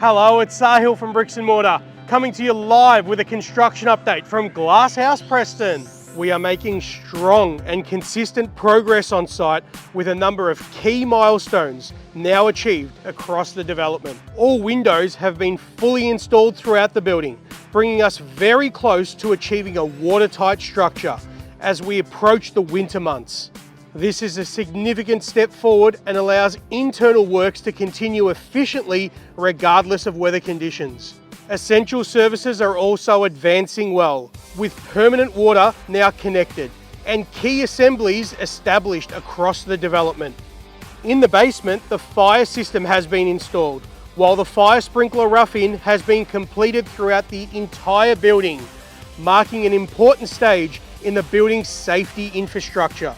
Hello, it's Sahil from Bricks and Mortar, coming to you live with a construction update from Glass House, Preston. We are making strong and consistent progress on site with a number of key milestones now achieved across the development. All windows have been fully installed throughout the building, bringing us very close to achieving a watertight structure as we approach the winter months. This is a significant step forward and allows internal works to continue efficiently regardless of weather conditions. Essential services are also advancing well, with permanent water now connected and key assemblies established across the development. In the basement, the fire system has been installed, while the fire sprinkler rough-in has been completed throughout the entire building, marking an important stage in the building's safety infrastructure.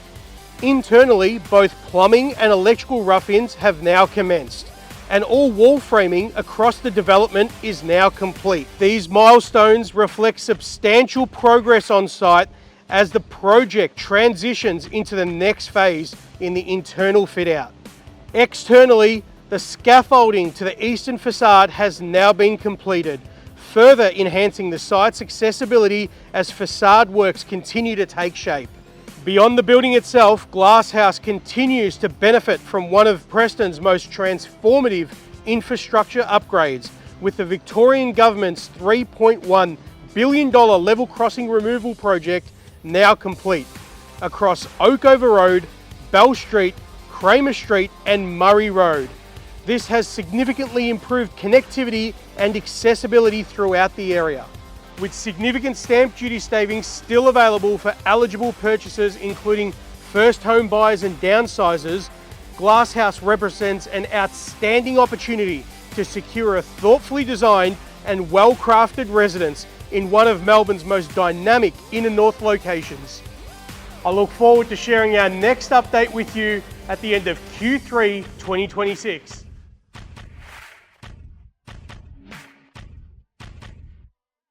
Internally, both plumbing and electrical rough-ins have now commenced, and all wall framing across the development is now complete. These milestones reflect substantial progress on site as the project transitions into the next phase in the internal fit-out. Externally, the scaffolding to the eastern facade has now been completed, further enhancing the site's accessibility as facade works continue to take shape. Beyond the building itself, Glass House continues to benefit from one of Preston's most transformative infrastructure upgrades, with the Victorian Government's $3.1 billion level crossing removal project now complete across Oakover Road, Bell Street, Kramer Street and Murray Road. This has significantly improved connectivity and accessibility throughout the area. With significant stamp duty savings still available for eligible purchasers, including first home buyers and downsizers, Glass House represents an outstanding opportunity to secure a thoughtfully designed and well-crafted residence in one of Melbourne's most dynamic inner north locations. I look forward to sharing our next update with you at the end of Q3 2026.